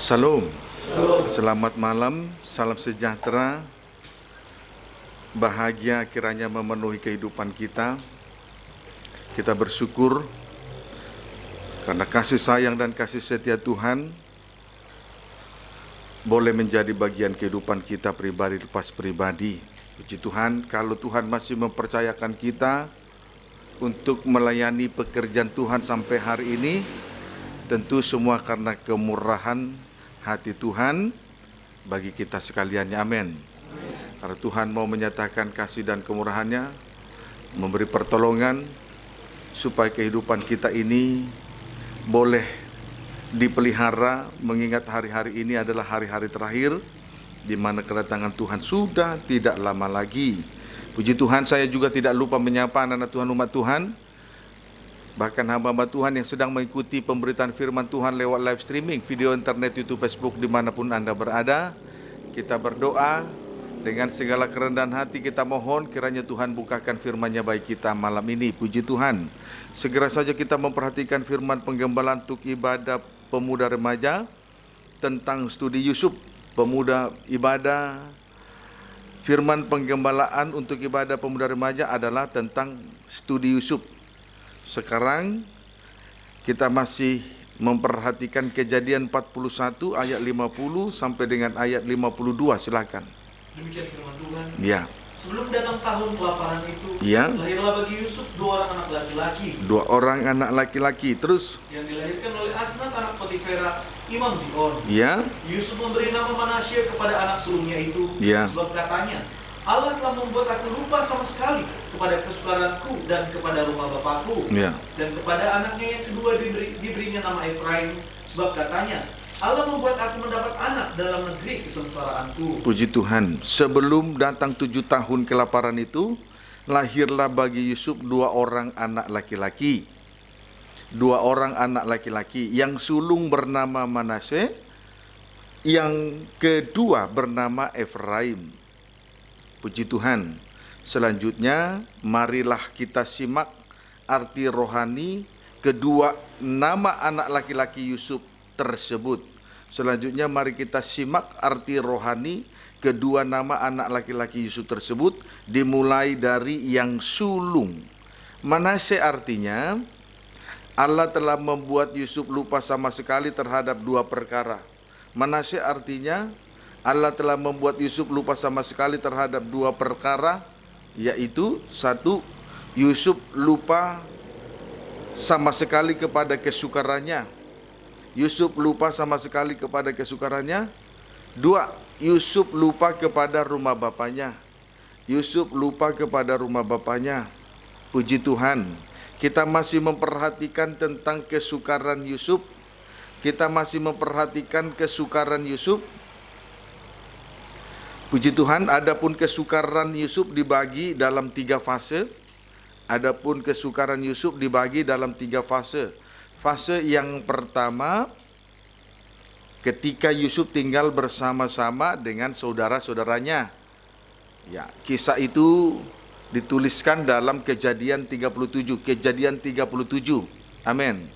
Salam, selamat malam, salam sejahtera, bahagia kiranya memenuhi kehidupan kita. Kita bersyukur karena kasih sayang dan kasih setia Tuhan boleh menjadi bagian kehidupan kita pribadi lepas pribadi. Puji Tuhan, kalau Tuhan masih mempercayakan kita untuk melayani pekerjaan Tuhan sampai hari ini, tentu semua karena kemurahan hati Tuhan bagi kita sekalian. Amin. Karena Tuhan mau menyatakan kasih dan kemurahannya, memberi pertolongan supaya kehidupan kita ini boleh dipelihara, mengingat hari-hari ini adalah hari-hari terakhir di mana kedatangan Tuhan sudah tidak lama lagi. Puji Tuhan, saya juga tidak lupa menyapa anak-anak Tuhan, umat Tuhan, bahkan hamba-hamba Tuhan yang sedang mengikuti pemberitaan firman Tuhan lewat live streaming, video internet, YouTube, Facebook, dimanapun Anda berada. Kita berdoa dengan segala kerendahan hati, kita mohon kiranya Tuhan bukakan firman-Nya bagi kita malam ini. Puji Tuhan, segera saja kita memperhatikan firman penggembalaan untuk ibadah pemuda remaja tentang studi Yusuf. Pemuda ibadah, firman penggembalaan untuk ibadah pemuda remaja adalah tentang studi Yusuf. Sekarang kita masih memperhatikan Kejadian 41 ayat 50 sampai dengan ayat 52. Silakan. Demikian firman Tuhan. Ya. Sebelum datang tahun kelaparan itu, Ya. lahirlah bagi Yusuf dua orang anak laki-laki. Dua orang anak laki-laki. Terus? Yang dilahirkan oleh Asnat anak Potifera, imam di On. Ya. Yusuf memberi nama Manasye kepada anak sulungnya itu, Ya. sebab katanya, Allah telah membuat aku lupa sama sekali kepada kesukaranku dan kepada rumah bapakku. Ya. Dan kepada anaknya yang kedua diberinya nama Efraim, sebab katanya, Allah membuat aku mendapat anak dalam negeri kesengsaraanku. Puji Tuhan, sebelum datang 7 tahun kelaparan itu, lahirlah bagi Yusuf dua orang anak laki-laki. Dua orang anak laki-laki, yang sulung bernama Manasye, yang kedua bernama Efraim. Puji Tuhan. Selanjutnya, marilah kita simak arti rohani kedua nama anak laki-laki Yusuf tersebut. Selanjutnya mari kita simak arti rohani kedua nama anak laki-laki Yusuf tersebut, dimulai dari yang sulung. Manasye artinya Allah telah membuat Yusuf lupa sama sekali terhadap dua perkara. Manasye artinya Allah telah membuat Yusuf lupa sama sekali terhadap dua perkara, yaitu satu, Yusuf lupa sama sekali kepada kesukarannya. Yusuf lupa sama sekali kepada kesukarannya. Dua, Yusuf lupa kepada rumah bapaknya. Yusuf lupa kepada rumah bapaknya. Puji Tuhan, kita masih memperhatikan tentang kesukaran Yusuf. Kita masih memperhatikan kesukaran Yusuf. Puji Tuhan, adapun kesukaran Yusuf dibagi dalam 3 fase. Adapun kesukaran Yusuf dibagi dalam 3 fase. Fase yang pertama, ketika Yusuf tinggal bersama-sama dengan saudara-saudaranya. Ya, kisah itu dituliskan dalam Kejadian 37. Kejadian 37. Amin.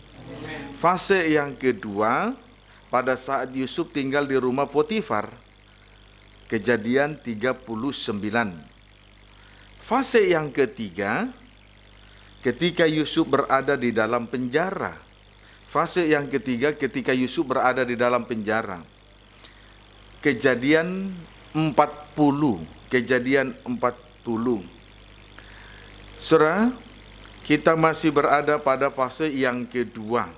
Fase yang kedua, pada saat Yusuf tinggal di rumah Potifar. Kejadian 39. Fase yang ketiga, ketika Yusuf berada di dalam penjara. Fase yang ketiga, ketika Yusuf berada di dalam penjara. Kejadian 40. Kejadian 40. Saudara, kita masih berada pada fase yang kedua.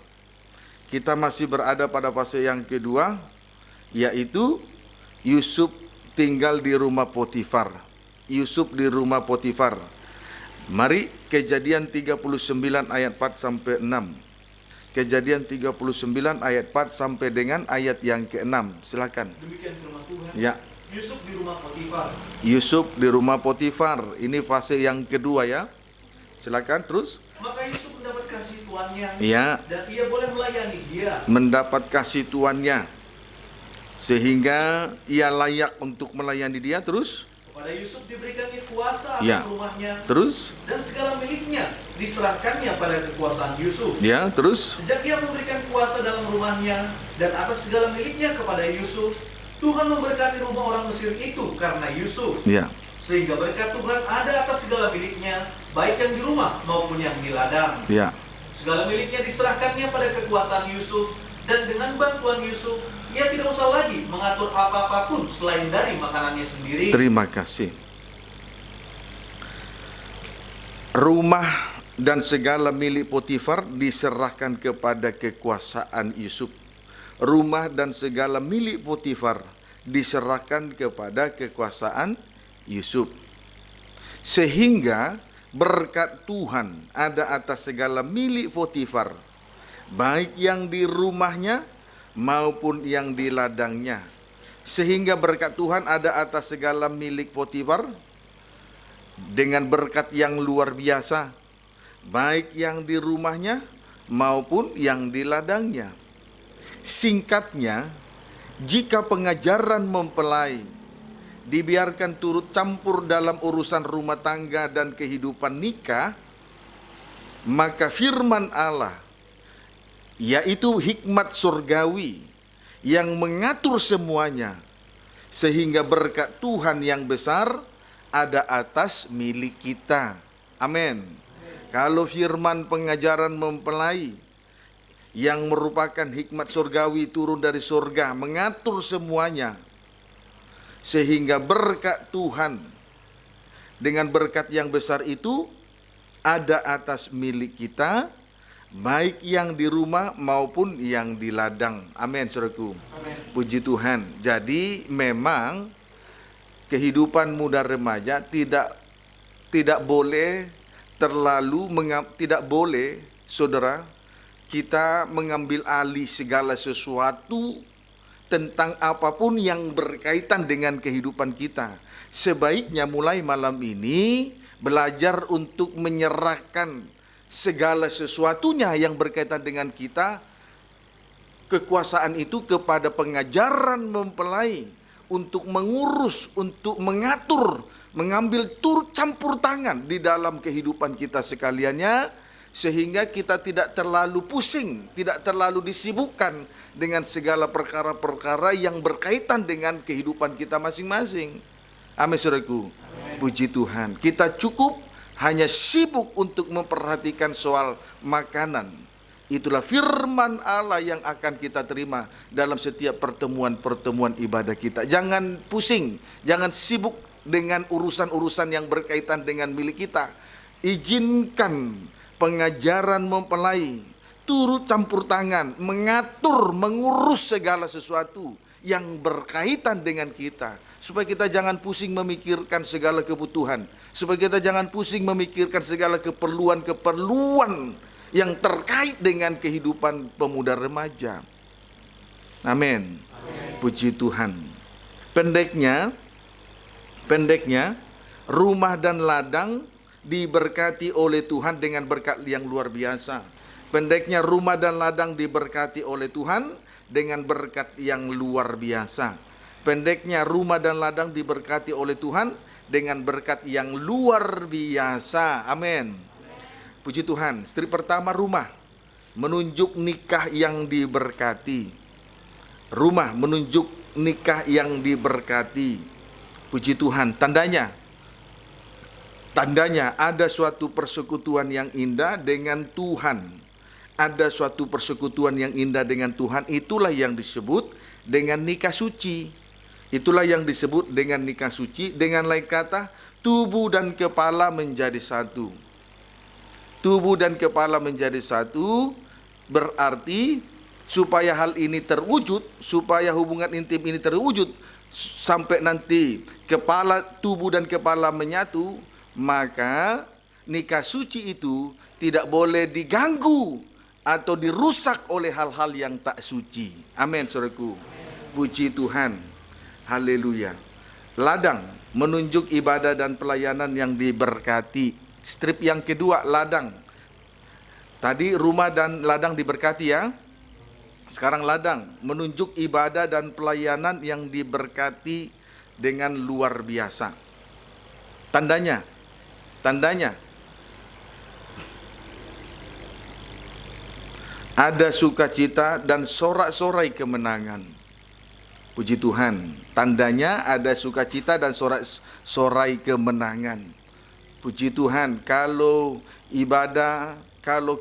Kita masih berada pada fase yang kedua, yaitu Yusuf tinggal di rumah Potifar. Yusuf di rumah Potifar. Mari Kejadian 39 ayat 4 sampai 6. Kejadian 39 ayat 4 sampai dengan ayat yang ke-6. Silakan. Demikian firman Tuhan. Ya. Yusuf di rumah Potifar. Yusuf di rumah Potifar. Ini fase yang kedua ya. Silakan terus. Maka Yusuf mendapat kasih tuannya. Ya. Dan ia boleh melayani dia. Mendapat kasih tuannya, sehingga ia layak untuk melayani dia. Terus. Pada Yusuf diberikannya kuasa atas Ya. rumahnya Terus? dan segala miliknya diserahkannya pada kekuasaan Yusuf. Ya, terus? Sejak ia memberikan kuasa dalam rumahnya dan atas segala miliknya kepada Yusuf, Tuhan memberkati rumah orang Mesir itu karena Yusuf. Ya. Sehingga berkat Tuhan ada atas segala miliknya, baik yang di rumah maupun yang di ladang. Ya. Segala miliknya diserahkannya pada kekuasaan Yusuf, dan dengan bantuan Yusuf, ia tidak usah lagi mengatur apa-apapun selain dari makanannya sendiri. Terima kasih. Rumah dan segala milik Potifar diserahkan kepada kekuasaan Yusuf. Rumah dan segala milik Potifar diserahkan kepada kekuasaan Yusuf. Sehingga berkat Tuhan ada atas segala milik Potifar, baik yang di rumahnya maupun yang di ladangnya. Sehingga berkat Tuhan ada atas segala milik Potifar dengan berkat yang luar biasa, baik yang di rumahnya maupun yang di ladangnya. Singkatnya, jika pengajaran mempelai dibiarkan turut campur dalam urusan rumah tangga dan kehidupan nikah, maka firman Allah, yaitu hikmat surgawi yang mengatur semuanya, sehingga berkat Tuhan yang besar ada atas milik kita. Amin. Kalau firman pengajaran mempelai yang merupakan hikmat surgawi turun dari surga mengatur semuanya, sehingga berkat Tuhan dengan berkat yang besar itu ada atas milik kita, baik yang di rumah maupun yang di ladang. Amin, saudaraku. Amin. Puji Tuhan. Jadi memang kehidupan muda remaja tidak boleh tidak boleh, saudara, kita mengambil alih segala sesuatu tentang apapun yang berkaitan dengan kehidupan kita. Sebaiknya mulai malam ini belajar untuk menyerahkan segala sesuatunya yang berkaitan dengan kita, kekuasaan itu kepada pengajaran mempelai untuk mengurus, untuk mengatur, mengambil turut campur tangan di dalam kehidupan kita sekaliannya, sehingga kita tidak terlalu pusing, tidak terlalu disibukkan dengan segala perkara-perkara yang berkaitan dengan kehidupan kita masing-masing. Amin, saudaraku. Puji Tuhan. Kita cukup hanya sibuk untuk memperhatikan soal makanan. Itulah firman Allah yang akan kita terima dalam setiap pertemuan-pertemuan ibadah kita. Jangan pusing, jangan sibuk dengan urusan-urusan yang berkaitan dengan milik kita. Izinkan pengajaran mempelai turut campur tangan, mengatur, mengurus segala sesuatu yang berkaitan dengan kita, supaya kita jangan pusing memikirkan segala kebutuhan, supaya kita jangan pusing memikirkan segala keperluan-keperluan yang terkait dengan kehidupan pemuda remaja. Amin. Puji Tuhan. Pendeknya rumah dan ladang diberkati oleh Tuhan dengan berkat yang luar biasa. Pendeknya rumah dan ladang diberkati oleh Tuhan dengan berkat yang luar biasa. Pendeknya rumah dan ladang diberkati oleh Tuhan dengan berkat yang luar biasa. Amin. Puji Tuhan. Strip pertama, rumah menunjuk nikah yang diberkati. Rumah menunjuk nikah yang diberkati. Puji Tuhan. Tandanya ada suatu persekutuan yang indah dengan Tuhan. Ada suatu persekutuan yang indah dengan Tuhan. Itulah yang disebut dengan nikah suci. Itulah yang disebut dengan nikah suci. Dengan lain kata, tubuh dan kepala menjadi satu. Tubuh dan kepala menjadi satu berarti supaya hal ini terwujud, supaya hubungan intim ini terwujud, sampai nanti tubuh dan kepala menyatu, maka nikah suci itu tidak boleh diganggu atau dirusak oleh hal-hal yang tak suci. Amin, saudaraku. Puji Tuhan. Haleluya. Ladang menunjuk ibadah dan pelayanan yang diberkati. Strip yang kedua, ladang. Tadi rumah dan ladang diberkati ya. Sekarang ladang menunjuk ibadah dan pelayanan yang diberkati dengan luar biasa. Tandanya ada sukacita dan sorak-sorai kemenangan. Puji Tuhan, tandanya ada sukacita dan sorak-sorai kemenangan. Puji Tuhan, kalau ibadah, kalau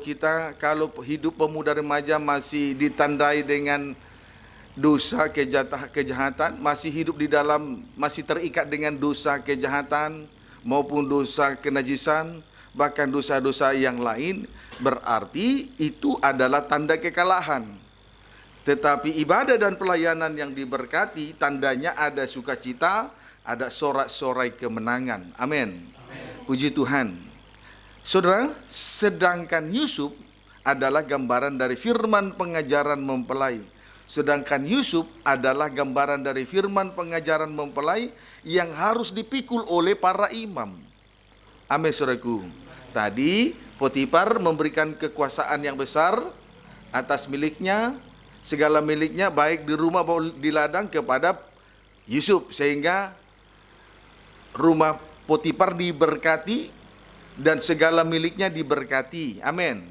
hidup pemuda remaja masih ditandai dengan dosa kejahatan, masih hidup di dalam, masih terikat dengan dosa kejahatan maupun dosa kenajisan, bahkan dosa-dosa yang lain, berarti itu adalah tanda kekalahan. Tetapi ibadah dan pelayanan yang diberkati, tandanya ada sukacita, ada sorak-sorai kemenangan. Amin. Puji Tuhan. Saudara, sedangkan Yusuf adalah gambaran dari firman pengajaran mempelai. Sedangkan Yusuf adalah gambaran dari firman pengajaran mempelai yang harus dipikul oleh para imam. Amin, saudaraku. Tadi Potifar memberikan kekuasaan yang besar atas miliknya, segala miliknya, baik di rumah maupun di ladang, kepada Yusuf, sehingga rumah Potifar diberkati dan segala miliknya diberkati. Amin.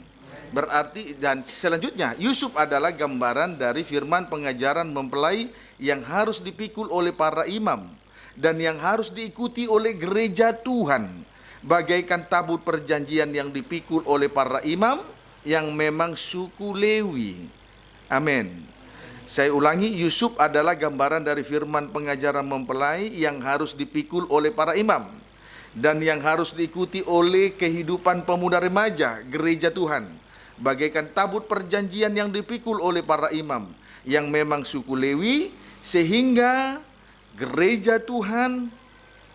Berarti, dan selanjutnya Yusuf adalah gambaran dari firman pengajaran mempelai yang harus dipikul oleh para imam dan yang harus diikuti oleh gereja Tuhan, bagaikan tabut perjanjian yang dipikul oleh para imam yang memang suku Lewi. Amin. Saya ulangi, Yusuf adalah gambaran dari firman pengajaran mempelai yang harus dipikul oleh para imam dan yang harus diikuti oleh kehidupan pemuda remaja gereja Tuhan, bagaikan tabut perjanjian yang dipikul oleh para imam yang memang suku Lewi, sehingga gereja Tuhan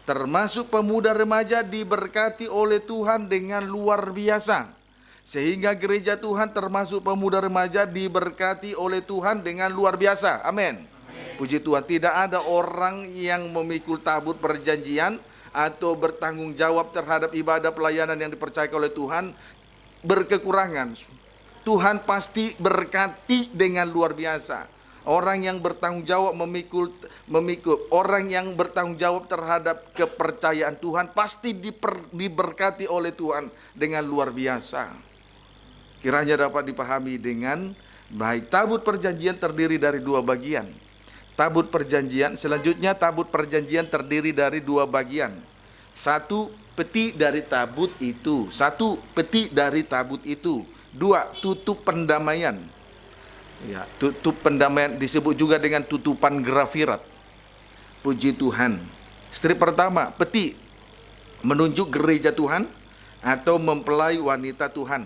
termasuk pemuda remaja diberkati oleh Tuhan dengan luar biasa. Sehingga gereja Tuhan termasuk pemuda remaja diberkati oleh Tuhan dengan luar biasa. Amin. Puji Tuhan, tidak ada orang yang memikul tabut perjanjian atau bertanggung jawab terhadap ibadah pelayanan yang dipercayakan oleh Tuhan berkekurangan. Tuhan pasti berkati dengan luar biasa. Orang yang bertanggung jawab memikul orang yang bertanggung jawab terhadap kepercayaan Tuhan pasti diberkati oleh Tuhan dengan luar biasa. Kiranya dapat dipahami dengan baik. Tabut perjanjian terdiri dari dua bagian. Tabut perjanjian, selanjutnya tabut perjanjian terdiri dari dua bagian. Satu, peti dari tabut itu. Satu, peti dari tabut itu. Dua, tutup pendamaian. Ya, tutup pendamaian disebut juga dengan tutupan grafirat. Puji Tuhan. Strip pertama, peti, menunjuk gereja Tuhan atau mempelai wanita Tuhan.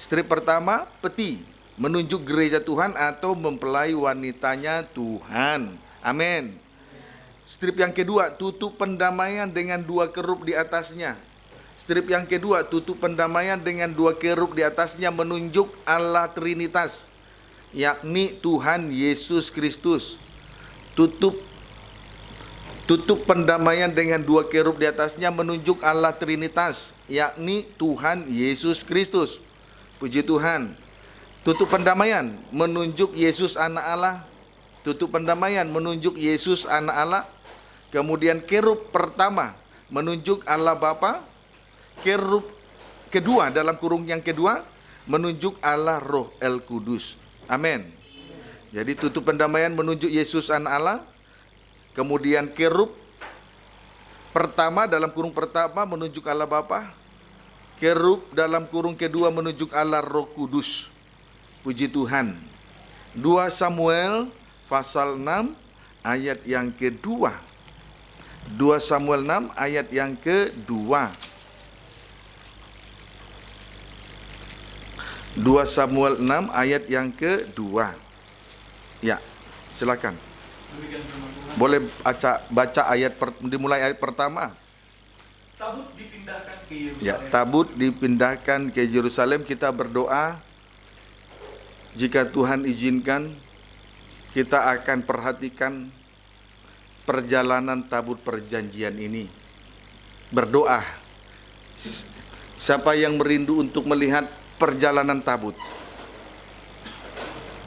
Strip pertama, peti, menunjuk gereja Tuhan atau mempelai wanitanya Tuhan. Amin. Strip yang kedua, tutup pendamaian dengan dua kerup di atasnya. Strip yang kedua, tutup pendamaian dengan dua kerup di atasnya menunjuk Allah Trinitas, yakni Tuhan Yesus Kristus. Tutup pendamaian dengan dua kerub di atasnya menunjuk Allah Trinitas, yakni Tuhan Yesus Kristus. Puji Tuhan. Tutup pendamaian menunjuk Yesus anak Allah. Tutup pendamaian menunjuk Yesus anak Allah. Kemudian kerub pertama menunjuk Allah Bapa. Kerub kedua dalam kurung yang kedua menunjuk Allah Roh El Kudus. Amin. Jadi tutup pendamaian menunjuk Yesus anak Allah. Kemudian kerub pertama dalam kurung pertama menunjuk Allah Bapa. Kerub dalam kurung kedua menunjuk Allah Roh Kudus. Puji Tuhan. 2 Samuel pasal 6 ayat yang kedua. 2 Samuel 6 ayat yang kedua. 2 Samuel 6 ayat yang kedua. Ya, silakan. Boleh baca ayat dimulai ayat pertama. Tabut dipindahkan ke Yerusalem. Ya, tabut dipindahkan ke Yerusalem. Kita berdoa, jika Tuhan izinkan, kita akan perhatikan perjalanan tabut perjanjian ini. Berdoa. Siapa yang merindu untuk melihat perjalanan tabut?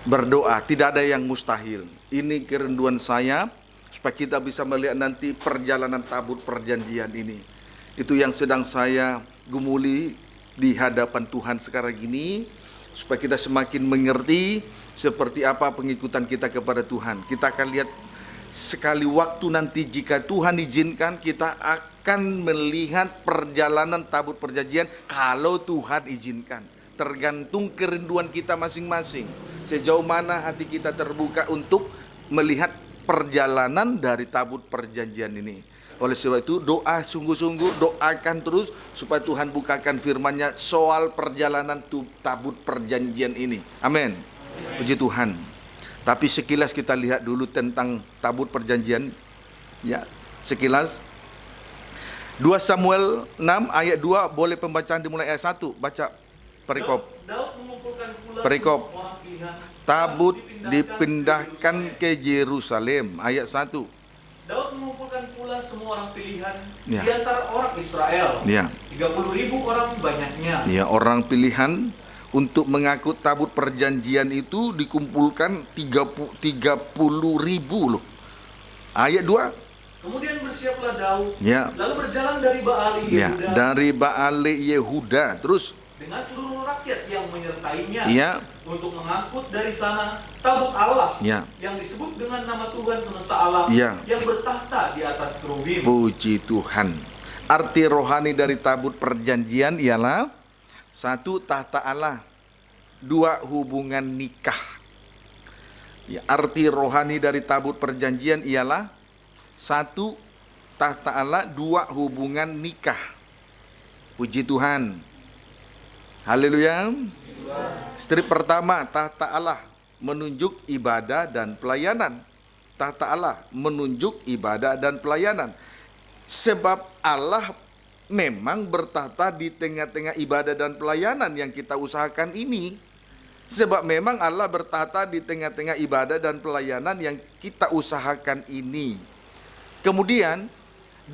Berdoa, tidak ada yang mustahil. Ini kerinduan saya, supaya kita bisa melihat nanti perjalanan tabut perjanjian ini. Itu yang sedang saya gumuli di hadapan Tuhan sekarang ini, supaya kita semakin mengerti seperti apa pengikutan kita kepada Tuhan. Kita akan lihat sekali waktu nanti, jika Tuhan izinkan, kita akan melihat perjalanan tabut perjanjian kalau Tuhan izinkan. Tergantung kerinduan kita masing-masing, sejauh mana hati kita terbuka untuk melihat perjalanan dari tabut perjanjian ini. Oleh sebab itu, doa sungguh-sungguh, doakan terus supaya Tuhan bukakan firman-Nya soal perjalanan tabut perjanjian ini. Amin. Puji Tuhan. Tapi sekilas kita lihat dulu tentang tabut perjanjian, ya, sekilas. 2 Samuel 6 ayat 2, boleh pembacaan dimulai ayat 1, baca perikop. Daud mengumpulkan pula Perikop. semua orang pilihan, Tabut dipindahkan ke Yerusalem, ayat 1. Daud mengumpulkan pula semua orang pilihan Ya. di antara orang Israel. Ya. 30.000 orang banyaknya. Ya, orang pilihan untuk mengangkut tabut perjanjian itu dikumpulkan 30.000 loh. Ayat 2. Kemudian bersiaplah Daud, Ya. lalu berjalan dari Baali Ya, Yehuda dari Baale Yehuda, terus dengan seluruh rakyat yang menyertainya ya, untuk mengangkut dari sana tabut Allah ya. yang disebut dengan nama Tuhan semesta alam Ya. yang bertahta di atas kerubim. Puji Tuhan. Arti rohani dari tabut perjanjian ialah 1. Tahta Allah, 2. Hubungan nikah. Ya, arti rohani dari tabut perjanjian ialah 1. Tahta Allah, 2. Hubungan nikah. Puji Tuhan. Haleluya. Strip pertama, tahta Allah menunjuk ibadah dan pelayanan. Tahta Allah menunjuk ibadah dan pelayanan. Sebab Allah memang bertahta di tengah-tengah ibadah dan pelayanan yang kita usahakan ini. Sebab memang Allah bertahta di tengah-tengah ibadah dan pelayanan yang kita usahakan ini. Kemudian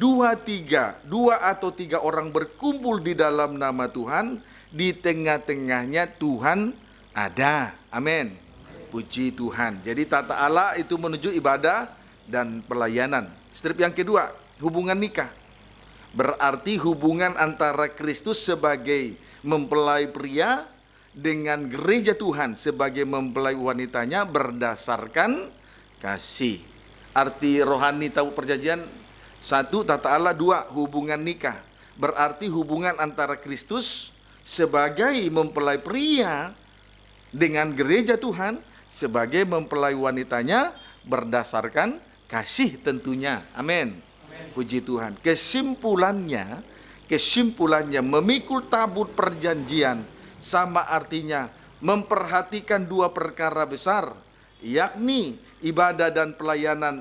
2 atau 3 orang berkumpul di dalam nama Tuhan, di tengah-tengahnya Tuhan ada. Amin. Puji Tuhan. Jadi tata Allah itu menuju ibadah dan pelayanan. Strip yang kedua, hubungan nikah. Berarti hubungan antara Kristus sebagai mempelai pria dengan gereja Tuhan sebagai mempelai wanitanya berdasarkan kasih. Arti rohani tabut perjanjian, 1. Tata Allah, 2. Hubungan nikah. Berarti hubungan antara Kristus sebagai mempelai pria dengan gereja Tuhan sebagai mempelai wanitanya berdasarkan kasih tentunya. Amin. Puji Tuhan. Kesimpulannya memikul tabut perjanjian sama artinya memperhatikan 2 perkara besar, yakni ibadah pelayanan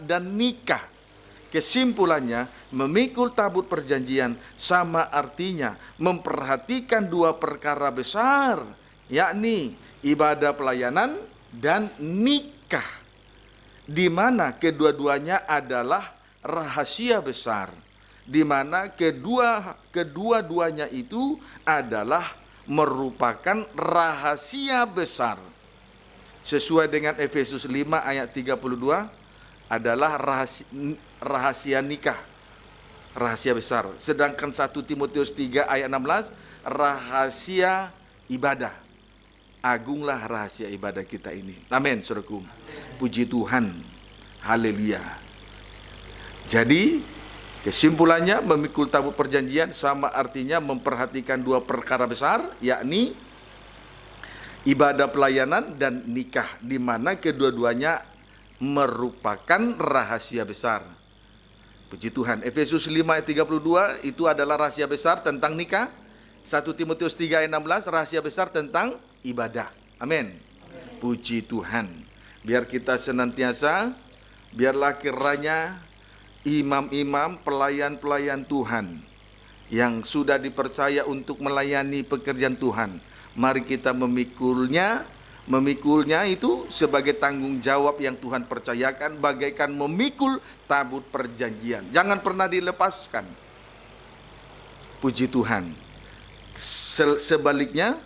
dan nikah. Kesimpulannya, memikul tabut perjanjian sama artinya memperhatikan 2 perkara besar, yakni ibadah pelayanan dan nikah, di mana kedua-duanya adalah rahasia besar, di mana kedua-duanya itu adalah merupakan rahasia besar. Sesuai dengan Efesus 5 ayat 32, adalah rahasia nikah, rahasia besar. Sedangkan 1 Timotius 3 ayat 16, rahasia ibadah. Agunglah rahasia ibadah kita ini. Amin, saudaraku. Puji Tuhan. Haleluya. Jadi, kesimpulannya memikul tabut perjanjian sama artinya memperhatikan 2 perkara besar, yakni ibadah pelayanan dan nikah, di mana kedua-duanya merupakan rahasia besar. Puji Tuhan. Efesus 5 ayat 32 itu adalah rahasia besar tentang nikah. 1 Timotius 3 ayat 16 rahasia besar tentang ibadah. Amin. Puji Tuhan. Biar kita senantiasa, biarlah kiranya imam-imam, pelayan-pelayan Tuhan yang sudah dipercaya untuk melayani pekerjaan Tuhan, mari kita memikulnya itu sebagai tanggung jawab yang Tuhan percayakan, bagaikan memikul tabut perjanjian. Jangan pernah dilepaskan. Puji Tuhan. Sebaliknya,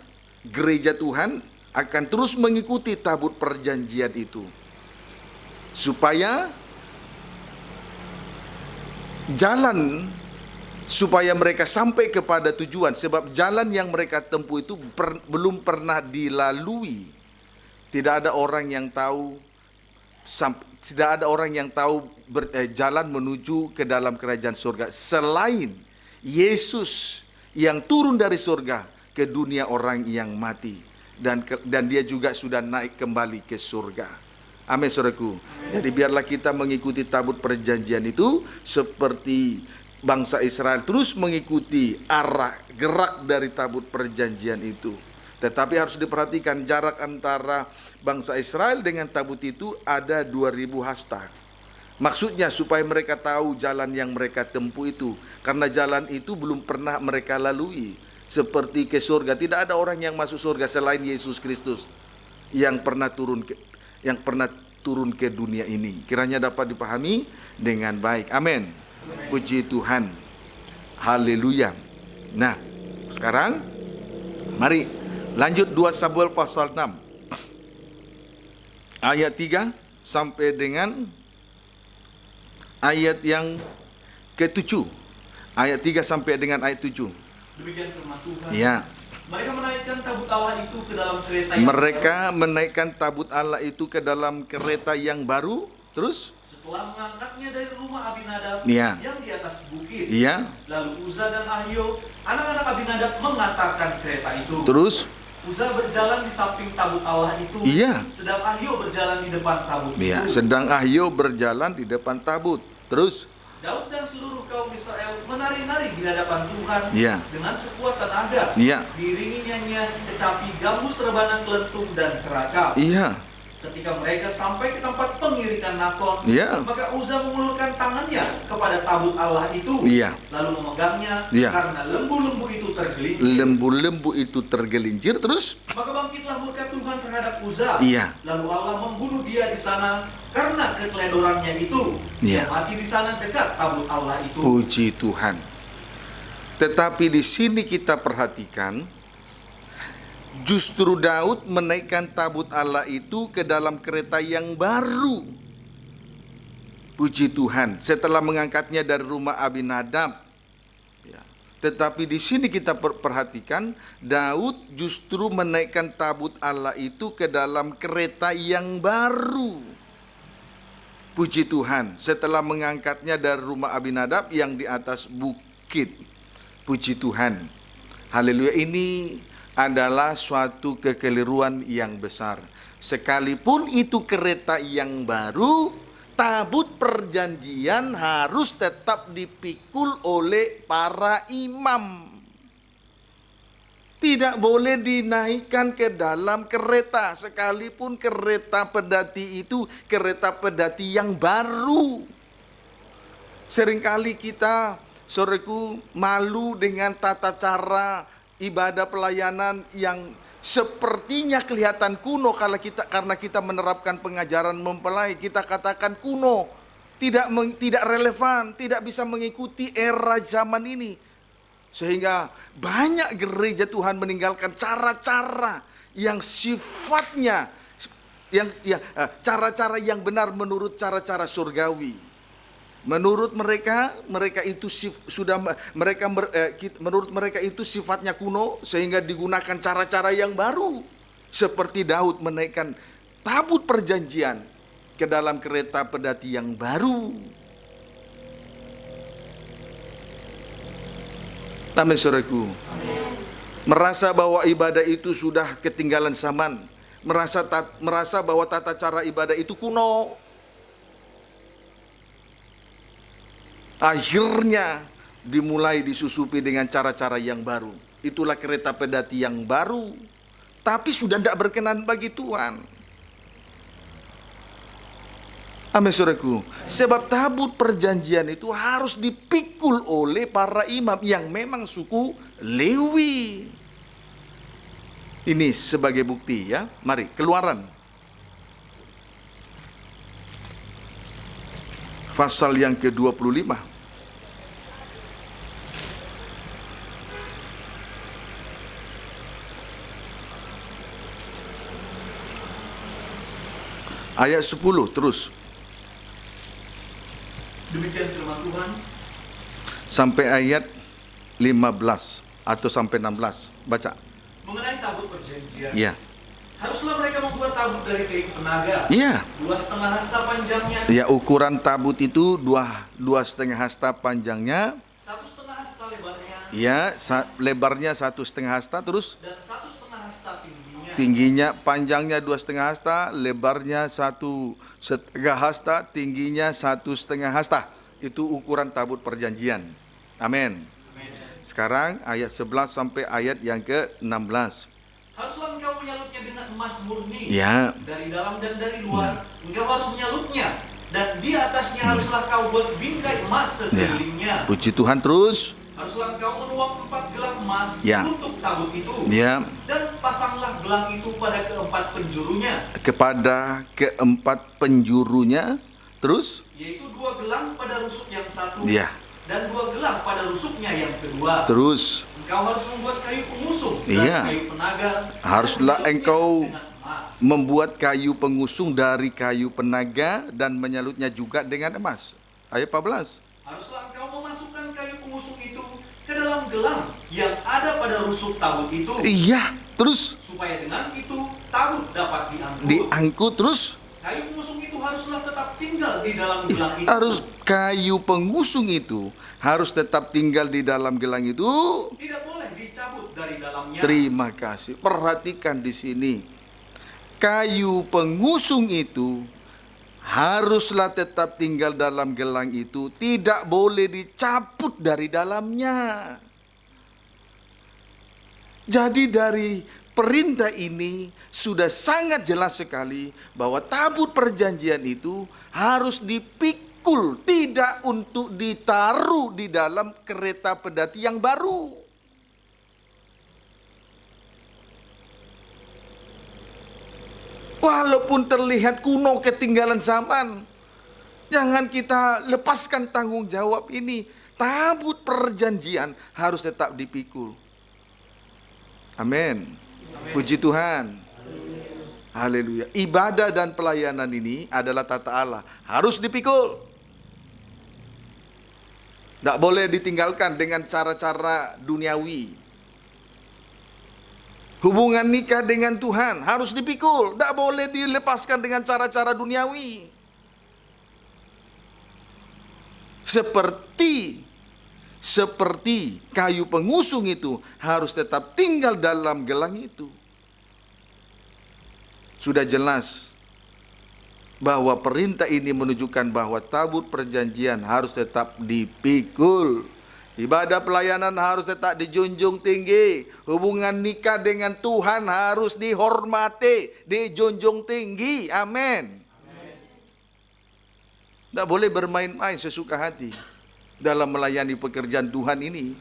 gereja Tuhan akan terus mengikuti tabut perjanjian itu, supaya jalan supaya mereka sampai kepada tujuan, sebab jalan yang mereka tempuh itu belum pernah dilalui. Tidak ada orang yang tahu jalan menuju ke dalam kerajaan surga selain Yesus yang turun dari surga ke dunia orang yang mati, dan dia juga sudah naik kembali ke surga. Amin, saudaraku. Jadi biarlah kita mengikuti tabut perjanjian itu seperti bangsa Israel terus mengikuti arah gerak dari tabut perjanjian itu. Tetapi harus diperhatikan jarak antara bangsa Israel dengan tabut itu ada 2000 hasta. Maksudnya supaya mereka tahu jalan yang mereka tempuh itu, karena jalan itu belum pernah mereka lalui. Seperti ke surga, tidak ada orang yang masuk surga selain Yesus Kristus yang pernah turun ke dunia ini. Kiranya dapat dipahami dengan baik. Amin. Puji Tuhan. Haleluya. Nah, sekarang mari lanjut 2 Samuel pasal 6 ayat 3 sampai dengan ayat yang ke-7. Ayat 3 sampai dengan ayat 7. Demikian firman Tuhan. Ya. Mereka menaikkan tabut Allah itu ke dalam kereta menaikkan tabut Allah itu ke dalam kereta yang baru. Terus setelah mengangkatnya dari rumah Abinadab yang di atas bukit. Lalu Uza dan Ahio, anak-anak Abinadab, mengantarkan kereta itu. Terus Uza berjalan di samping tabut Allah itu. Sedang Ahio berjalan di depan tabut itu. Sedang Ahio berjalan di depan tabut. Terus Daud dan seluruh kaum Israel menari-nari di hadapan Tuhan dengan sekuat tenaga. Diiringi nyanyian, kecapi, gambus, rebanan, kelentung, dan ceracap. Ketika mereka sampai ke tempat pengirikan Nakon, maka Uza mengulurkan tangannya kepada tabut Allah itu, lalu memegangnya, karena lembu-lembu itu tergelincir. Terus maka bangkitlah murka Tuhan terhadap Uza, lalu Allah membunuh dia di sana karena kekeledorannya itu. Dia mati di sana dekat tabut Allah itu. Puji Tuhan. Tetapi di sini kita perhatikan, justru Daud menaikkan tabut Allah itu ke dalam kereta yang baru. Puji Tuhan, setelah mengangkatnya dari rumah Abinadab. Tetapi di sini kita perhatikan, Daud justru menaikkan tabut Allah itu ke dalam kereta yang baru. Puji Tuhan, setelah mengangkatnya dari rumah Abinadab yang di atas bukit. Puji Tuhan. Haleluya. Ini adalah suatu kekeliruan yang besar. Sekalipun itu kereta yang baru, tabut perjanjian harus tetap dipikul oleh para imam. Tidak boleh dinaikkan ke dalam kereta, sekalipun kereta pedati itu kereta pedati yang baru. Seringkali kita, saudaraku, malu dengan tata cara ibadah pelayanan yang sepertinya kelihatan kuno karena kita menerapkan pengajaran mempelai. Kita katakan kuno, tidak relevan, tidak bisa mengikuti era zaman ini. Sehingga banyak gereja Tuhan meninggalkan cara-cara yang sifatnya cara-cara yang benar menurut cara-cara surgawi. Menurut mereka itu menurut mereka itu sifatnya kuno, sehingga digunakan cara-cara yang baru. Seperti Daud menaikkan tabut perjanjian ke dalam kereta pedati yang baru. Amin, saudaraku. Merasa bahwa ibadah itu sudah ketinggalan zaman, merasa bahwa tata cara ibadah itu kuno. Akhirnya dimulai disusupi dengan cara-cara yang baru. Itulah kereta pedati yang baru, tapi sudah tidak berkenan bagi Tuhan. Amin, saudaraku. Sebab tabut perjanjian itu harus dipikul oleh para imam yang memang suku Lewi. Ini sebagai bukti ya. Mari, Keluaran pasal yang ke-25. Ayat 10 terus. Demikian firman Tuhan, sampai ayat 15 atau sampai 16. Baca. Mengenai tabut perjanjian. Iya. Haruslah mereka membuat tabut dari kayu penaga. Iya. 2,5 hasta panjangnya. Ya, ukuran tabut itu 2,5 hasta panjangnya. 1,5 hasta lebarnya. Ya, lebarnya 1,5 hasta, terus. Dan 1,5 hasta tingginya. Tingginya, panjangnya 2,5 hasta, lebarnya 1,5 hasta, tingginya 1,5 hasta. Itu ukuran tabut perjanjian. Amin. Sekarang ayat 11 sampai ayat yang ke-16. Haruslah engkau menyalutnya dengan emas murni. Ya. Dari dalam dan dari luar. Engkau harus menyalutnya. Dan di atasnya haruslah kau buat bingkai emas sekelilingnya. Puji Tuhan, terus. Haruslah engkau menuang 4 gelang emas untuk tabut itu. Ya. Dan pasanglah gelang itu pada keempat penjurunya. Kepada keempat penjurunya. Terus. Yaitu 2 gelang pada rusuk yang satu. Ya. Dan 2 gelang pada rusuknya yang kedua. Terus. Engkau harus membuat kayu pengusung dan kayu penaga. Haruslah engkau membuat kayu pengusung dari kayu penaga dan menyalutnya juga dengan emas. Ayat 14. Haruslah engkau memasukkan kayu pengusung itu ke dalam gelang yang ada pada rusuk tabut itu. Iya, terus. Supaya dengan itu tabut dapat diangkut. Diangkut, terus. Kayu pengusung itu haruslah tetap tinggal di dalam gelang itu. Kayu pengusung itu harus tetap tinggal di dalam gelang itu. Tidak boleh dicabut dari dalamnya. Terima kasih. Perhatikan di sini. Kayu pengusung itu haruslah tetap tinggal dalam gelang itu. Tidak boleh dicabut dari dalamnya. Jadi dari perintah ini sudah sangat jelas sekali bahwa tabut perjanjian itu harus dipikul, tidak untuk ditaruh di dalam kereta pedati yang baru. Walaupun terlihat kuno, ketinggalan zaman, jangan kita lepaskan tanggung jawab ini. Tabut perjanjian harus tetap dipikul. Amin. Puji Tuhan. Haleluya. Ibadah dan pelayanan ini adalah tata Allah. Harus dipikul. Tidak boleh ditinggalkan dengan cara-cara duniawi. Hubungan nikah dengan Tuhan harus dipikul. Tidak boleh dilepaskan dengan cara-cara duniawi. Seperti kayu pengusung itu harus tetap tinggal dalam gelang itu. Sudah jelas bahwa perintah ini menunjukkan bahwa tabut perjanjian harus tetap dipikul. Ibadah pelayanan harus tetap dijunjung tinggi. Hubungan nikah dengan Tuhan harus dihormati, dijunjung tinggi. Amin. Tidak boleh bermain-main sesuka hati dalam melayani pekerjaan Tuhan ini.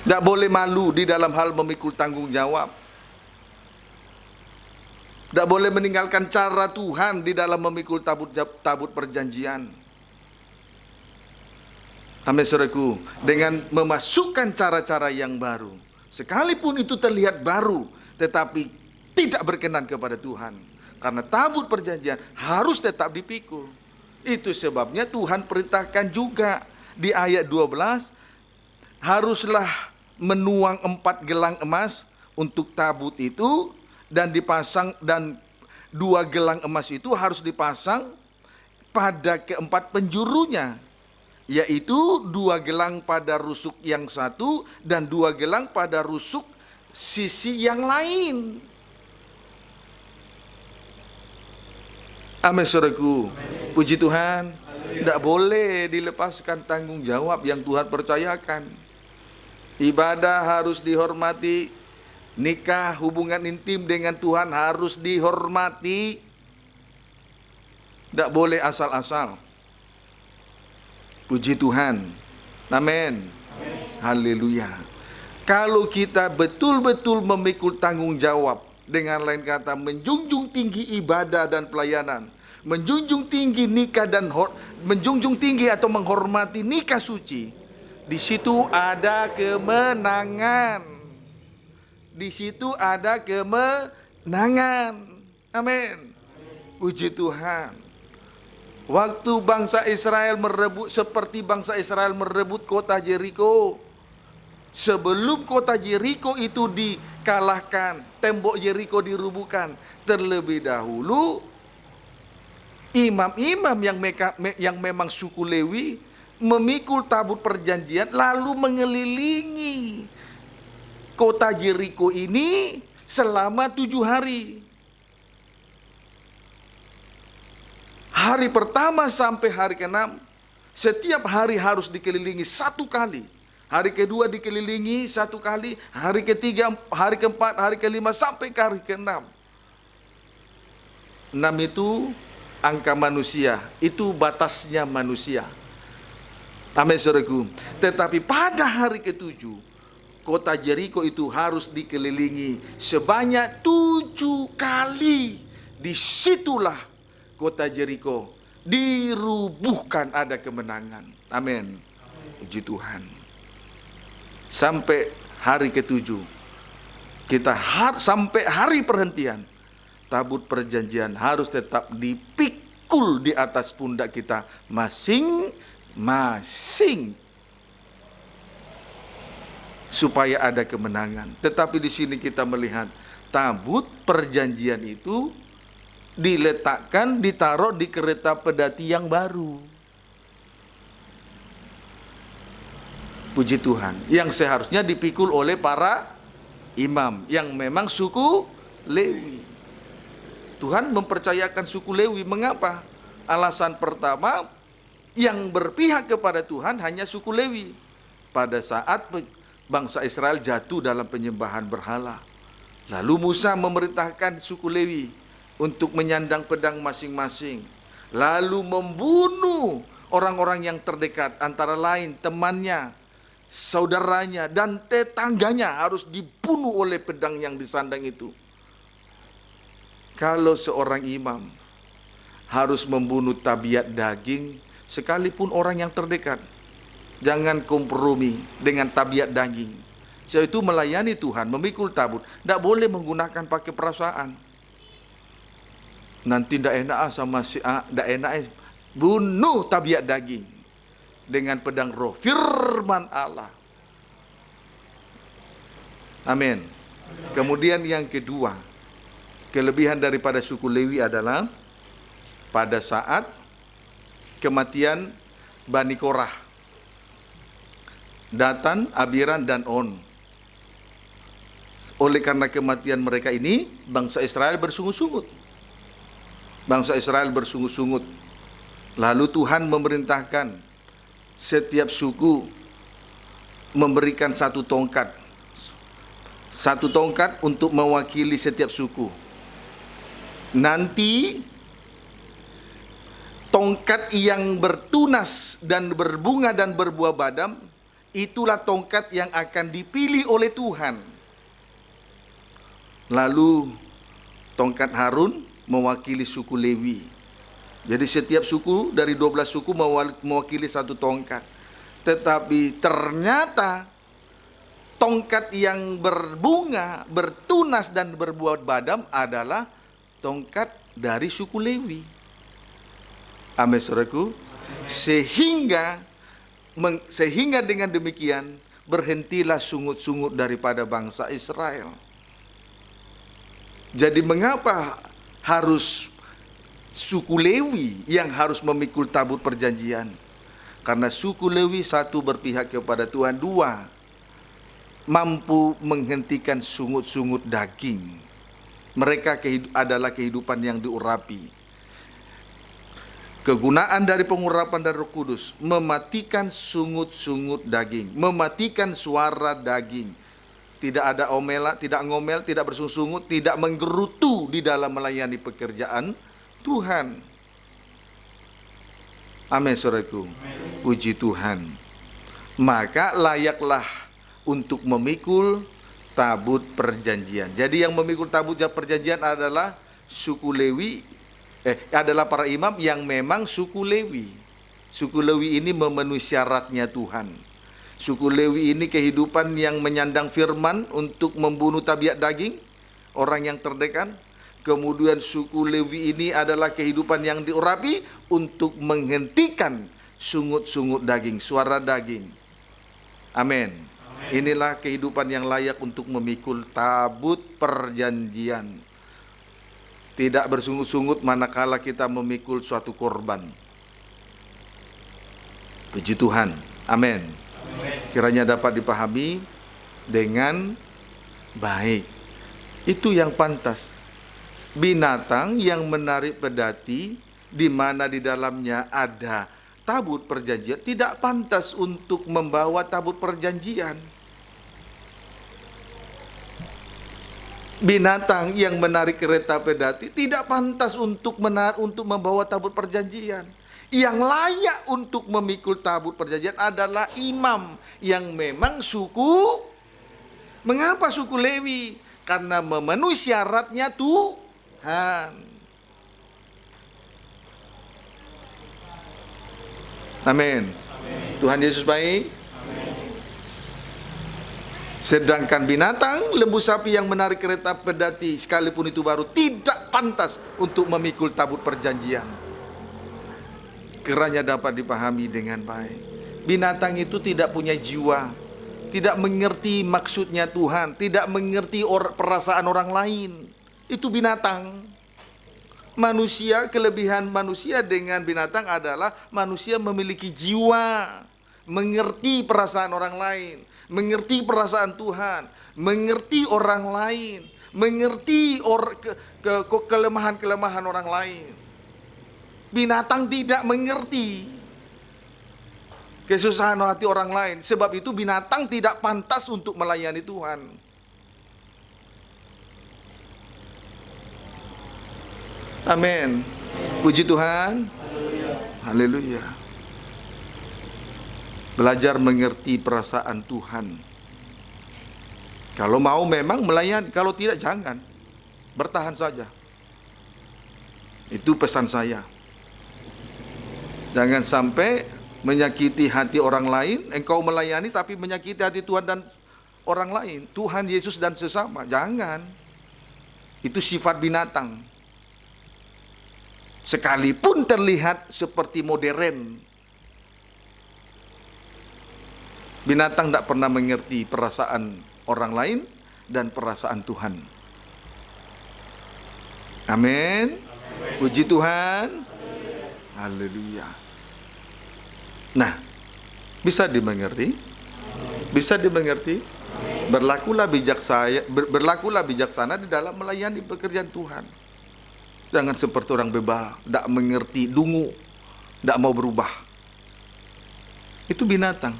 Tidak boleh malu di dalam hal memikul tanggung jawab. Tidak boleh meninggalkan cara Tuhan di dalam memikul tabut perjanjian. Amin, saudaraku. Dengan memasukkan cara-cara yang baru. Sekalipun itu terlihat baru, tetapi tidak berkenan kepada Tuhan. Karena tabut perjanjian harus tetap dipikul. Itu sebabnya Tuhan perintahkan juga di ayat 12, haruslah menuang 4 gelang emas untuk tabut itu dan dipasang, dan 2 gelang emas itu harus dipasang pada keempat penjurunya, yaitu 2 gelang pada rusuk yang satu dan 2 gelang pada rusuk sisi yang lain. Amin, saudaraku. Puji Tuhan. Tidak boleh dilepaskan tanggung jawab yang Tuhan percayakan. Ibadah harus dihormati. Nikah, hubungan intim dengan Tuhan harus dihormati. Tidak boleh asal-asal. Puji Tuhan. Amin. Haleluya. Kalau kita betul-betul memikul tanggung jawab, dengan lain kata menjunjung tinggi ibadah dan pelayanan, menjunjung tinggi nikah dan menjunjung tinggi atau menghormati nikah suci, di situ ada kemenangan. Di situ ada kemenangan. Amin. Puji Tuhan. Waktu bangsa Israel seperti bangsa Israel merebut kota Yeriko. Sebelum kota Yeriko itu dikalahkan, tembok Yeriko dirubuhkan, terlebih dahulu imam-imam yang memang suku Lewi memikul tabut perjanjian lalu mengelilingi kota Yeriko ini selama 7 hari. Hari pertama sampai hari ke-6, setiap hari harus dikelilingi 1 kali. Hari kedua dikelilingi 1 kali, hari ketiga, hari keempat, hari kelima, sampai ke hari ke-6. 6 itu angka manusia, itu batasnya manusia. Amin, saudaraku. Tetapi pada hari ke-7, kota Yeriko itu harus dikelilingi sebanyak 7 kali. Disitulah kota Yeriko dirubuhkan, ada kemenangan. Amin. Puji Tuhan. Sampai hari ke-7, sampai hari perhentian, tabut perjanjian harus tetap dipikul di atas pundak kita masing-masing supaya ada kemenangan. Tetapi di sini kita melihat tabut perjanjian itu diletakkan, ditaruh di kereta pedati yang baru. Puji Tuhan, yang seharusnya dipikul oleh para imam yang memang suku Lewi. Tuhan mempercayakan suku Lewi. Mengapa? Alasan pertama, yang berpihak kepada Tuhan hanya suku Lewi. Pada saat bangsa Israel jatuh dalam penyembahan berhala, lalu Musa memerintahkan suku Lewi untuk menyandang pedang masing-masing, lalu membunuh orang-orang yang terdekat, antara lain temannya, saudaranya, dan tetangganya harus dibunuh oleh pedang yang disandang itu. Kalau seorang imam harus membunuh tabiat daging, sekalipun orang yang terdekat, jangan kompromi dengan tabiat daging. Sebab itu melayani Tuhan, memikul tabut, tidak boleh menggunakan pakai perasaan. Nanti tidak enak sama si A, tidak enak, bunuh tabiat daging dengan pedang roh, firman Allah. Amin. Kemudian yang kedua, kelebihan daripada suku Lewi adalah pada saat kematian Bani Korah, Datan, Abiram, dan On. Oleh karena kematian mereka ini, bangsa Israel bersungut-sungut. Bangsa Israel bersungut-sungut. Lalu Tuhan memerintahkan setiap suku memberikan 1 tongkat. 1 tongkat untuk mewakili setiap suku. Nanti tongkat yang bertunas dan berbunga dan berbuah badam, itulah tongkat yang akan dipilih oleh Tuhan. Lalu tongkat Harun mewakili suku Lewi. Jadi setiap suku dari 12 suku mewakili 1 tongkat. Tetapi ternyata tongkat yang berbunga, bertunas dan berbuah badam adalah tongkat dari suku Lewi. Amin, saudaraku. Sehingga dengan demikian berhentilah sungut-sungut daripada bangsa Israel. Jadi mengapa harus suku Lewi yang harus memikul tabut perjanjian? Karena suku Lewi 1 berpihak kepada Tuhan, 2 mampu menghentikan sungut-sungut daging. Mereka adalah kehidupan yang diurapi. Kegunaan dari pengurapan dari Roh Kudus mematikan sungut-sungut daging, mematikan suara daging. Tidak ada tidak ngomel, tidak bersungut-sungut, tidak menggerutu di dalam melayani pekerjaan Tuhan. Amin, saudaraku. Puji Tuhan. Maka layaklah untuk memikul tabut perjanjian. Jadi yang memikul tabut perjanjian adalah suku Lewi, adalah para imam yang memang suku Lewi. Suku Lewi ini memenuhi syaratnya Tuhan. Suku Lewi ini kehidupan yang menyandang firman untuk membunuh tabiat daging, orang yang terdekat. Kemudian suku Lewi ini adalah kehidupan yang diurapi untuk menghentikan sungut-sungut daging, suara daging. Amin. Inilah kehidupan yang layak untuk memikul tabut perjanjian. Tidak bersungut-sungut manakala kita memikul suatu korban. Puji Tuhan. Amin. Kiranya dapat dipahami dengan baik. Itu yang pantas. Binatang yang menarik pedati, di mana di dalamnya ada tabut perjanjian, tidak pantas untuk membawa tabut perjanjian. Binatang yang menarik kereta pedati tidak pantas untuk membawa tabut perjanjian. Yang layak untuk memikul tabut perjanjian adalah imam yang memang suku. Mengapa suku Lewi? Karena memenuhi syaratnya Tuhan. Amin. Tuhan Yesus baik. Sedangkan binatang, lembu sapi yang menarik kereta pedati, sekalipun itu baru, tidak pantas untuk memikul tabut perjanjian. Kiranya dapat dipahami dengan baik. Binatang itu tidak punya jiwa, tidak mengerti maksudnya Tuhan, tidak mengerti perasaan orang lain. Itu binatang. Manusia, kelebihan manusia dengan binatang adalah manusia memiliki jiwa, mengerti perasaan orang lain, mengerti perasaan Tuhan, mengerti orang lain, mengerti kelemahan-kelemahan orang lain. Binatang tidak mengerti kesusahan hati orang lain. Sebab itu binatang tidak pantas untuk melayani Tuhan. Amin. Puji Tuhan. Haleluya. Belajar mengerti perasaan Tuhan. Kalau mau memang melayani, kalau tidak jangan. Bertahan saja. Itu pesan saya. Jangan sampai menyakiti hati orang lain, engkau melayani tapi menyakiti hati Tuhan dan orang lain, Tuhan Yesus dan sesama. Jangan. Itu sifat binatang. Sekalipun terlihat seperti modern, binatang tidak pernah mengerti perasaan orang lain dan perasaan Tuhan. Amin. Puji Tuhan. Haleluya. Nah, bisa dimengerti? Bisa dimengerti? Berlakulah bijaksana di dalam melayani pekerjaan Tuhan. Jangan seperti orang bebal, tidak mengerti, dungu, tidak mau berubah. Itu binatang.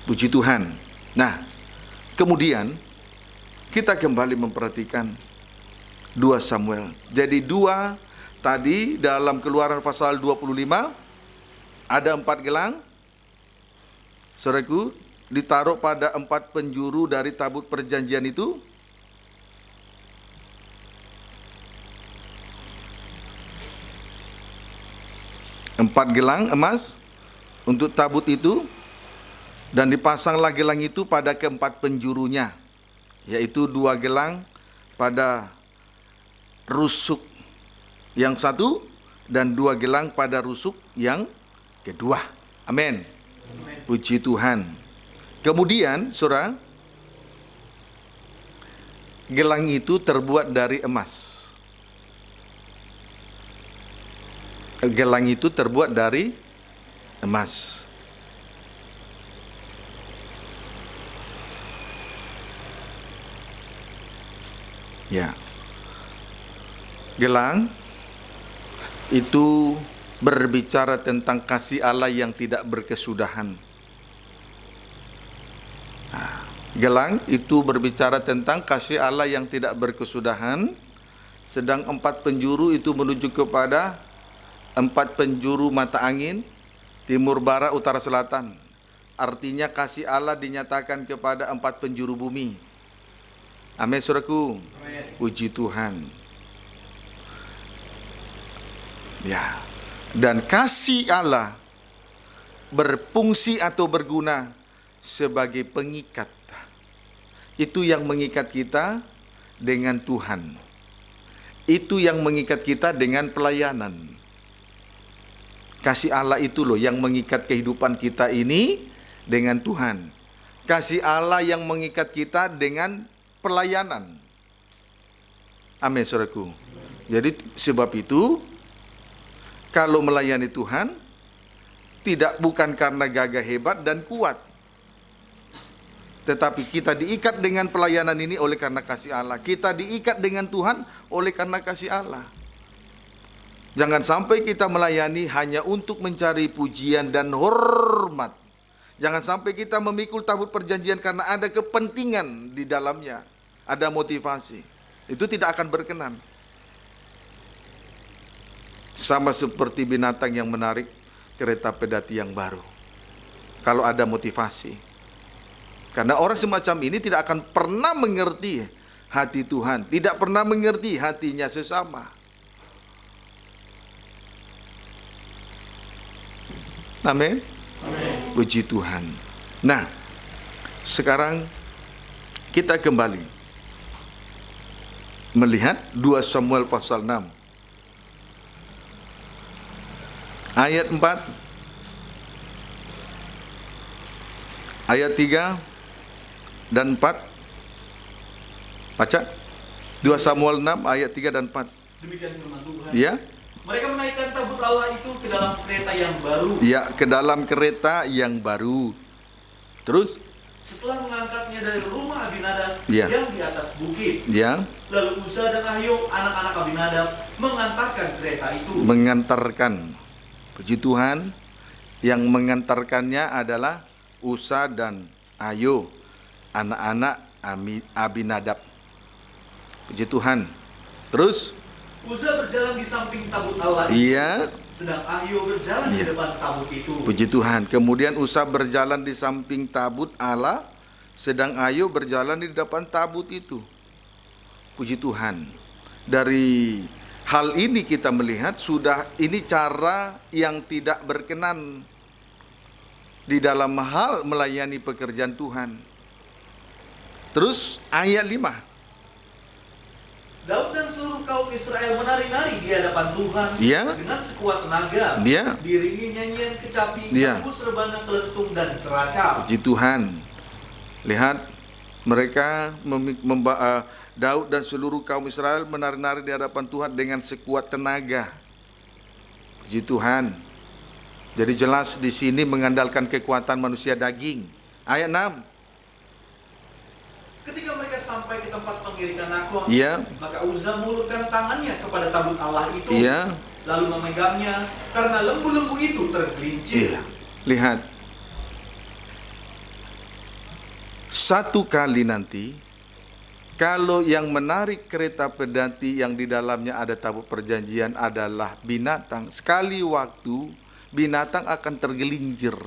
Puji Tuhan. Nah, kemudian kita kembali memperhatikan 2 Samuel. Jadi 2 tadi dalam Keluaran pasal 25 ada 4 gelang. Saudaraku, ditaruh pada 4 penjuru dari tabut perjanjian itu. Empat gelang emas untuk tabut itu, dan dipasanglah gelang itu pada keempat penjurunya, yaitu 2 gelang pada rusuk yang satu dan 2 gelang pada rusuk yang kedua. Amin. Puji Tuhan. Kemudian, saudara, gelang itu terbuat dari emas. Gelang itu terbuat dari emas. Ya. Gelang itu berbicara tentang kasih Allah yang tidak berkesudahan. Nah, gelang itu berbicara tentang kasih Allah yang tidak berkesudahan. Sedang 4 penjuru itu menuju kepada 4 penjuru mata angin, timur, barat, utara, selatan. Artinya kasih Allah dinyatakan kepada 4 penjuru bumi. Amin, saudaraku. Puji Tuhan. Ya. Dan kasih Allah berfungsi atau berguna sebagai pengikat. Itu yang mengikat kita dengan Tuhan. Itu yang mengikat kita dengan pelayanan. Kasih Allah itu loh yang mengikat kehidupan kita ini dengan Tuhan. Kasih Allah yang mengikat kita dengan pelayanan. Amin, saudaraku. Jadi sebab itu, kalau melayani Tuhan, bukan karena gagah hebat dan kuat. Tetapi kita diikat dengan pelayanan ini oleh karena kasih Allah. Kita diikat dengan Tuhan oleh karena kasih Allah. Jangan sampai kita melayani hanya untuk mencari pujian dan hormat. Jangan sampai kita memikul tabut perjanjian karena ada kepentingan di dalamnya. Ada motivasi. Itu tidak akan berkenan. Sama seperti binatang yang menarik kereta pedati yang baru. Kalau ada motivasi. Karena orang semacam ini tidak akan pernah mengerti hati Tuhan. Tidak pernah mengerti hatinya sesama. Amin. Puji Tuhan. Nah, sekarang kita kembali melihat 2 Samuel pasal 6. Ayat 4, ayat 3 dan 4. Baca 2 Samuel 6 ayat 3 dan 4. Demikian firman Tuhan. Ya. Mereka menaikkan tabut Allah itu ke dalam kereta yang baru. Ya, ke dalam kereta yang baru. Terus setelah mengangkatnya dari rumah Abinadab ya, yang di atas bukit. Ya. Lalu Uza dan Ahio, anak-anak Abinadab, mengantarkan kereta itu. Mengantarkan. Puji Tuhan, yang mengantarkannya adalah Uza dan Ahio, anak-anak Abinadab. Puji Tuhan. Terus Uza berjalan di samping tabut Allah itu, iya, sedang Ahio berjalan di depan tabut itu. Puji Tuhan. Kemudian Uza berjalan di samping tabut Allah, sedang Ahio berjalan di depan tabut itu. Puji Tuhan. Dari hal ini kita melihat ini cara yang tidak berkenan di dalam hal melayani pekerjaan Tuhan. Terus ayat 5. Daud dan seluruh kaum Israel menari-nari di hadapan Tuhan dengan sekuat tenaga. Diiringi nyanyian kecapi, gambus, rebana, kelentung, dan ceracap. Puji Tuhan. Lihat, mereka Daud dan seluruh kaum Israel menari-nari di hadapan Tuhan dengan sekuat tenaga. Puji Tuhan. Jadi jelas di sini mengandalkan kekuatan manusia daging. Ayat 6. Ketika mereka sampai ke tempat pengirikan Nakon, maka Uza mengulurkan tangannya kepada tabut Allah itu, lalu memegangnya karena lembu-lembu itu tergelincir. Lihat, satu kali nanti, kalau yang menarik kereta pedati yang di dalamnya ada tabut perjanjian adalah binatang, sekali waktu binatang akan tergelincir.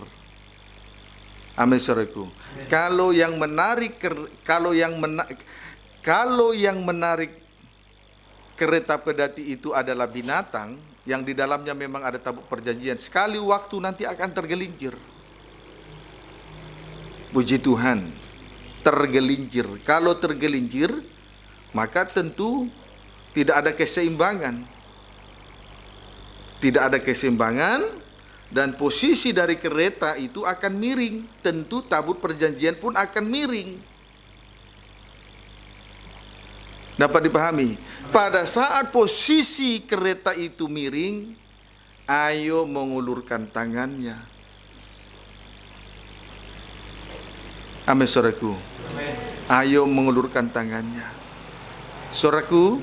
Amin, saudaraku. Kalau yang menarik kereta pedati itu adalah binatang yang di dalamnya memang ada tabut perjanjian, sekali waktu nanti akan tergelincir. Puji Tuhan, tergelincir. Kalau tergelincir, maka tentu tidak ada keseimbangan. Tidak ada keseimbangan. Dan posisi dari kereta itu akan miring. Tentu tabut perjanjian pun akan miring. Dapat dipahami? Pada saat posisi kereta itu miring, Ahio mengulurkan tangannya. Amin, saudaraku. Ahio mengulurkan tangannya. Saudaraku,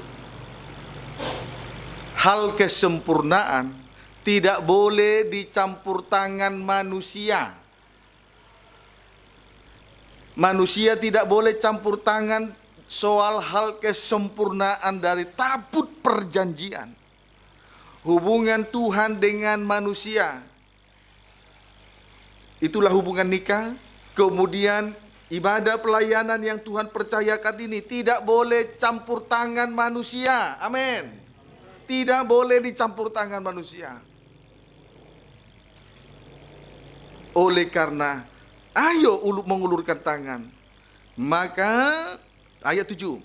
hal kesempurnaan tidak boleh dicampur tangan manusia. Manusia tidak boleh campur tangan soal hal kesempurnaan dari tabut perjanjian. Hubungan Tuhan dengan manusia, itulah hubungan nikah. Kemudian ibadah pelayanan yang Tuhan percayakan ini tidak boleh campur tangan manusia. Amin. Tidak boleh dicampur tangan manusia. Oleh karena Ahio mengulurkan tangan, maka ayat 7,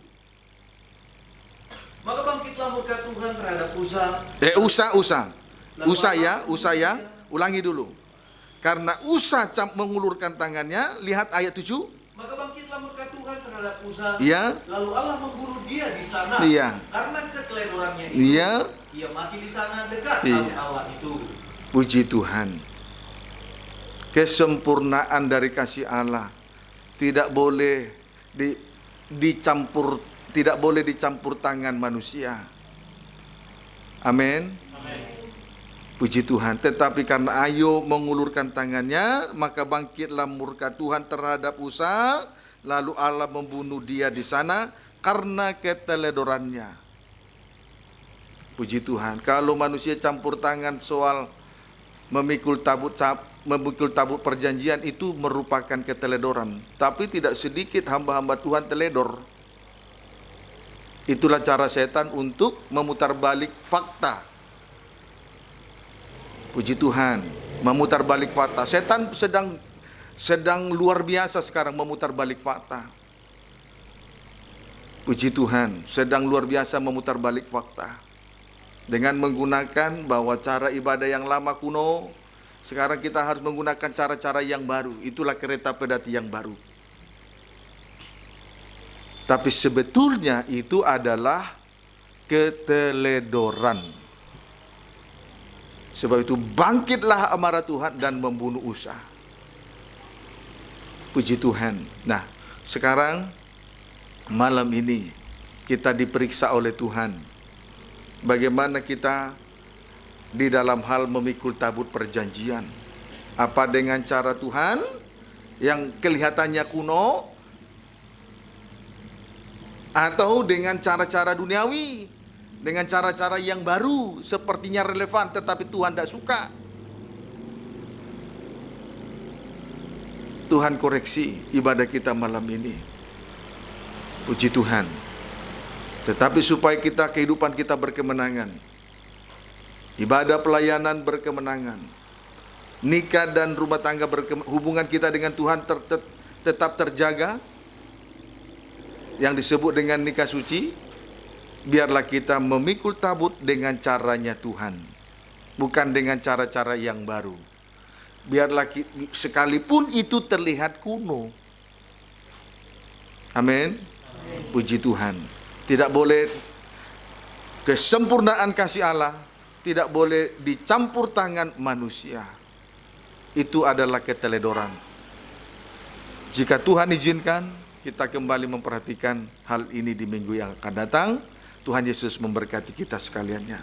Maka bangkitlah murka Tuhan terhadap Usa. Usa ya. Ulangi dulu. Karena Usa mengulurkan tangannya, lihat ayat 7. Maka bangkitlah murka Tuhan terhadap Usa. Iya. Lalu Allah membunuh dia di sana. Iya. Karena keteledorannya itu. Iya. Ia mati di sana dekat Allah itu. Puji Tuhan. Kesempurnaan dari kasih Allah tidak boleh dicampur tangan manusia. Amin. Puji Tuhan. Tetapi karena Ayub mengulurkan tangannya, maka bangkitlah murka Tuhan terhadap Usa, lalu Allah membunuh dia di sana karena keteledorannya. Puji Tuhan. Kalau manusia campur tangan soal memikul tabut perjanjian, itu merupakan keteledoran. Tapi tidak sedikit hamba-hamba Tuhan teledor. Itulah cara setan untuk memutar balik fakta. Puji Tuhan, memutar balik fakta. Setan sedang luar biasa sekarang memutar balik fakta. Puji Tuhan, sedang luar biasa memutar balik fakta. Dengan menggunakan bahwa cara ibadah yang lama kuno, sekarang kita harus menggunakan cara-cara yang baru. Itulah kereta pedati yang baru. Tapi sebetulnya itu adalah keteledoran. Sebab itu bangkitlah amarah Tuhan dan membunuh Usa. Puji Tuhan. Nah, sekarang malam ini kita diperiksa oleh Tuhan. Bagaimana kita di dalam hal memikul tabut perjanjian? Apa dengan cara Tuhan yang kelihatannya kuno, atau dengan cara-cara duniawi, dengan cara-cara yang baru, sepertinya relevan tetapi Tuhan tidak suka? Tuhan koreksi ibadah kita malam ini. Puji Tuhan. Tetapi supaya kehidupan kita berkemenangan, ibadah pelayanan berkemenangan, nikah dan rumah tangga hubungan kita dengan Tuhan tetap terjaga, yang disebut dengan nikah suci, biarlah kita memikul tabut dengan caranya Tuhan, bukan dengan cara-cara yang baru. Biarlah sekalipun itu terlihat kuno. Amin. Puji Tuhan. Tidak boleh kesempurnaan kasih Allah tidak boleh dicampur tangan manusia. Itu adalah keteledoran. Jika Tuhan izinkan, kita kembali memperhatikan hal ini di minggu yang akan datang. Tuhan Yesus memberkati kita sekaliannya.